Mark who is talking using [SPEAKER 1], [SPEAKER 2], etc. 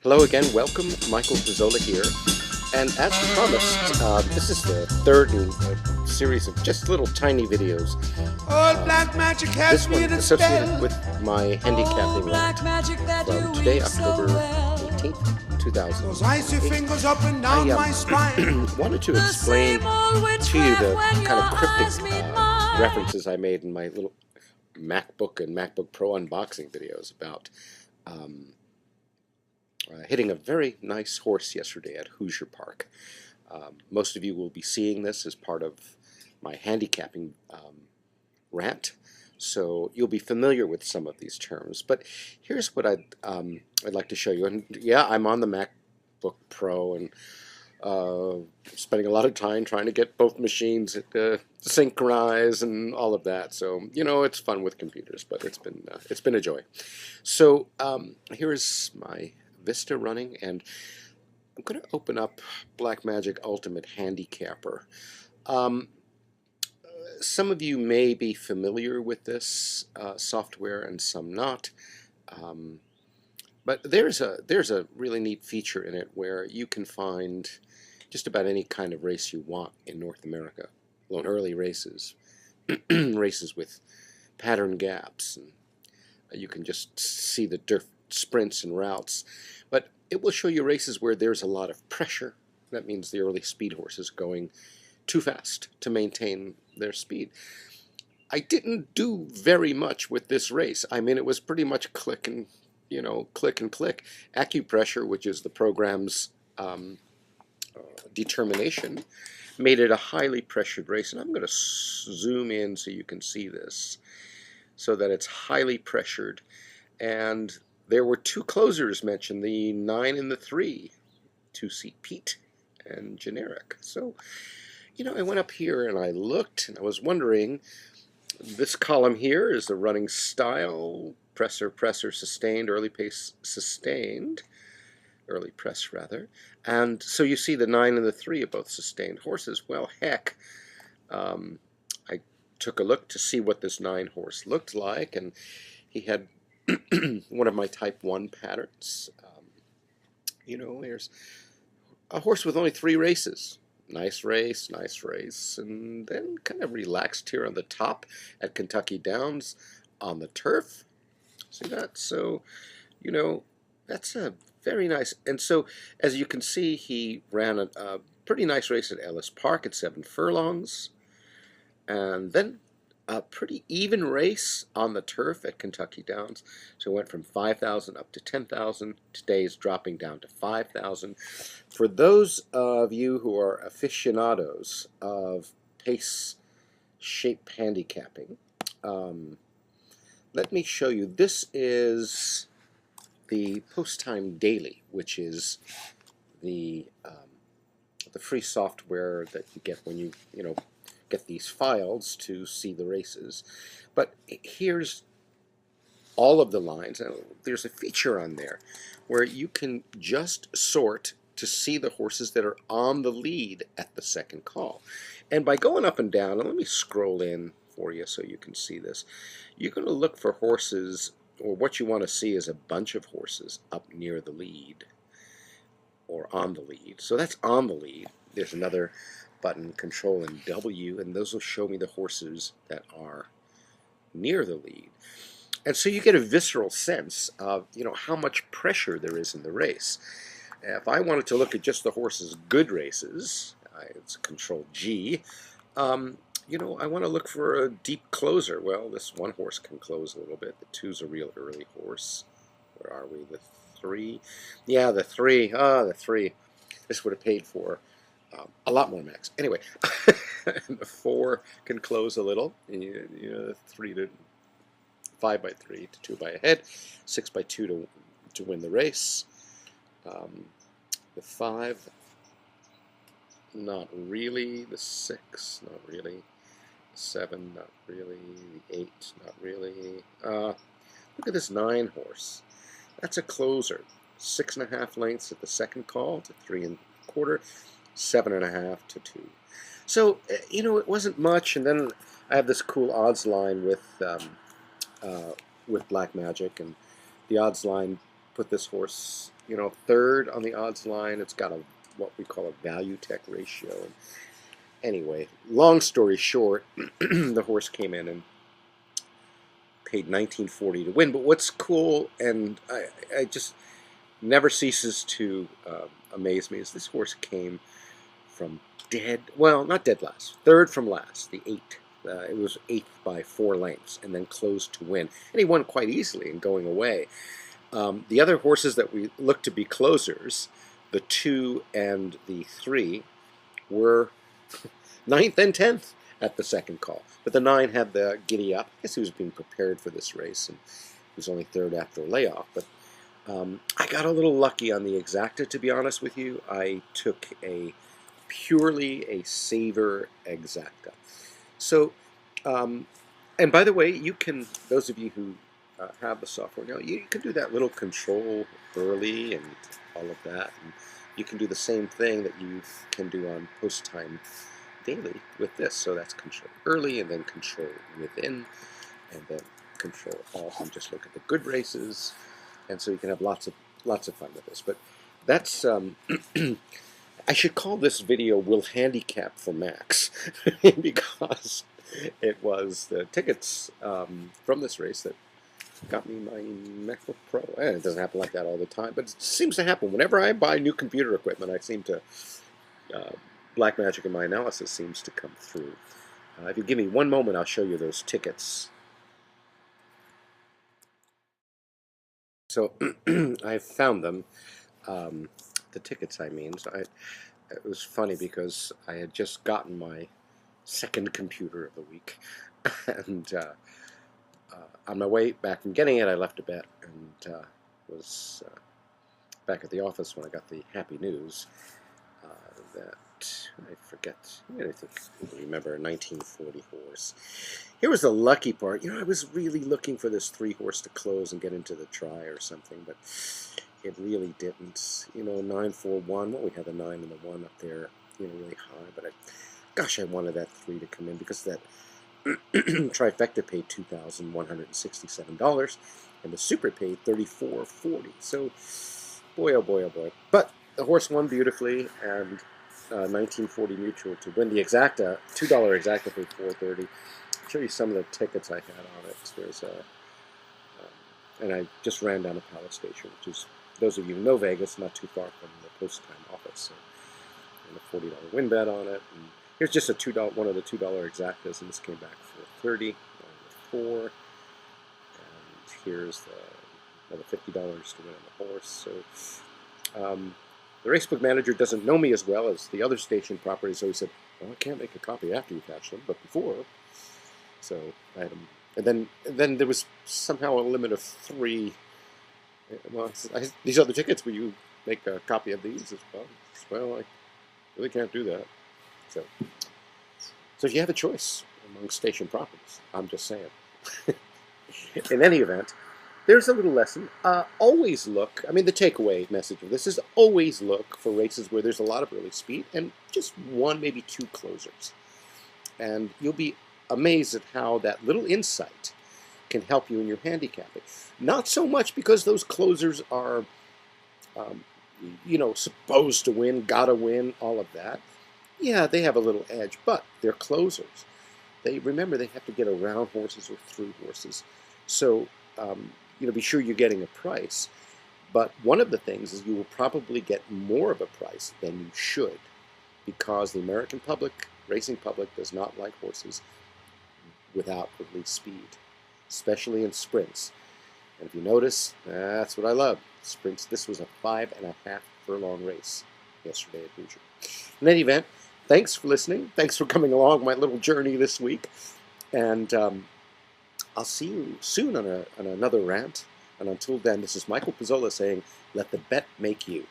[SPEAKER 1] Hello again, welcome. Michael Pizzola here. And as promised, this is the third in a series of just little tiny videos.
[SPEAKER 2] Old black magic has
[SPEAKER 1] This one
[SPEAKER 2] me in a
[SPEAKER 1] associated
[SPEAKER 2] spell.
[SPEAKER 1] with my handicapping rant from today, October 18th,
[SPEAKER 2] Those icy
[SPEAKER 1] 2008.
[SPEAKER 2] fingers up and
[SPEAKER 1] I
[SPEAKER 2] down my spine.
[SPEAKER 1] wanted to explain to you the kind of cryptic references I made in my little MacBook and MacBook Pro unboxing videos about hitting a very nice horse yesterday at Hoosier Park. Most of you will be seeing this as part of my handicapping rant, so you'll be familiar with some of these terms. But here's what I'd like to show you. And yeah, I'm on the MacBook Pro and spending a lot of time trying to get both machines synchronize and all of that. So it's fun with computers, but it's been a joy. So here's my Vista running, and I'm going to open up Blackmagic Ultimate Handicapper. Some of you may be familiar with this software and some not. But there's a really neat feature in it where you can find just about any kind of race you want in North America. Well, early races, races with pattern gaps, and you can just see the dirt sprints and routes. But it will show you races where there's a lot of pressure. That means the early speed horses going too fast to maintain their speed. I didn't do very much with this race. I mean, it was pretty much click and click. Acupressure, which is the program's determination, made it a highly pressured race. And I'm going to zoom in so you can see this, so that it's highly pressured. And there were two closers mentioned, the 9 and the 3, two-seat Pete and Generic. So, I went up here and I looked and I was wondering, this column here is the running style, presser, sustained, early pace, sustained, early press rather. And so you see the 9 and the 3 are both sustained horses. Well, heck, I took a look to see what this 9 horse looked like, and he had one of my type 1 patterns. There's a horse with only 3 races. Nice race, and then kind of relaxed here on the top at Kentucky Downs on the turf. See that? So, that's a very nice. And so, as you can see, he ran a pretty nice race at Ellis Park at 7 furlongs, and then a pretty even race on the turf at Kentucky Downs. So it went from 5,000 up to 10,000. Today is dropping down to 5,000. For those of you who are aficionados of pace shape handicapping, let me show you. This is the Post Time Daily, which is the free software that you get when you get these files to see the races. But here's all of the lines. There's a feature on there where you can just sort to see the horses that are on the lead at the second call. And by going up and down, and let me scroll in for you so you can see this, you're going to look for horses, or what you want to see is a bunch of horses up near the lead or on the lead. So that's on the lead. There's another button, Control and W, and those will show me the horses that are near the lead. And so you get a visceral sense of how much pressure there is in the race. If I wanted to look at just the horses' good races, it's Control G. I want to look for a deep closer. Well, this one horse can close a little bit. The 2's a real early horse. Where are we? The 3? Yeah, the 3. The 3. This would have paid for a lot more max. Anyway, the 4 can close a little. And 3 to 5 by 3 to 2 by a head, 6 by 2 to win the race. The 5, not really. The 6, not really. The 7, not really. The 8, not really. Look at this 9 horse. That's a closer. 6.5 lengths at the second call to 3 1/4. 7.5 to 2. So, it wasn't much. And then I have this cool odds line with Blackmagic, and the odds line put this horse, you know, third on the odds line. It's got a what we call a value tech ratio. And anyway, long story short, the horse came in and paid $19.40 to win. But what's cool, and I just never ceases to amaze me, is this horse came from dead, well, not dead last, third from last, the 8th. It was 8th by 4 lengths, and then closed to win. And he won quite easily in going away. The other horses that we looked to be closers, the 2 and the 3, were 9th and 10th at the second call. But the 9 had the giddy up. I guess he was being prepared for this race, and he was only third after a layoff. But I got a little lucky on the exacta, to be honest with you. I took purely a saver exacta. So, and by the way, you can, those of you who have the software now, you can do that little control early and all of that. And you can do the same thing that you can do on post time daily with this. So that's control early, and then control within, and then control off, and just look at the good races. And so you can have lots of fun with this. But that's I should call this video "Will Handicap for Max" because it was the tickets from this race that got me my MacBook Pro. And it doesn't happen like that all the time, but it seems to happen whenever I buy new computer equipment. I seem to black magic in my analysis seems to come through. If you give me one moment, I'll show you those tickets. So I found them, the tickets I mean. So it was funny because I had just gotten my second computer of the week, and on my way back from getting it, I left a bet and was back at the office when I got the happy news that I forget. I think I remember a 1940 horse. Here was the lucky part. You know, I was really looking for this 3 horse to close and get into the try or something, but it really didn't. You know, 9-4-1. Well, we had the 9 and the 1 up there, you know, really high. But gosh, I wanted that 3 to come in because that trifecta paid $2,167, and the super paid $34.40. So, boy, oh boy, oh boy. But the horse won beautifully, and 1940 mutual to win the exacta, $2 exacta for $4.30. I'll show you some of the tickets I had on it. There's and I just ran down to Palace Station, which is, those of you who know Vegas, not too far from the post-time office. So, and a $40 win bet on it. And here's just a one of the $2 exactas, and this came back for $30, 4. And here's another $50 to win on the horse. So the racebook manager doesn't know me as well as the other station properties, so he said, "Well, I can't make a copy after you catch them, but before." So I had them, and then there was somehow a limit of 3. Well, these other tickets, will you make a copy of these as well? Well, I really can't do that. So if you have a choice among station properties, I'm just saying. In any event, there's a little lesson. Always look, I mean, the takeaway message of this is always look for races where there's a lot of early speed and just 1, maybe 2 closers. And you'll be amazed at how that little insight can help you in your handicapping. Not so much because those closers are, you know, supposed to win, gotta win, all of that. Yeah, they have a little edge, but they're closers. Remember, they have to get around horses or through horses. So, you know, be sure you're getting a price. But one of the things is you will probably get more of a price than you should, because the American public, racing public, does not like horses without release speed, especially in sprints. And if you notice, that's what I love. Sprints. This was a 5.5 furlong race yesterday at Hoosier. In any event, thanks for listening. Thanks for coming along my little journey this week. And I'll see you soon on another rant. And until then, this is Michael Pizzola saying, let the bet make you.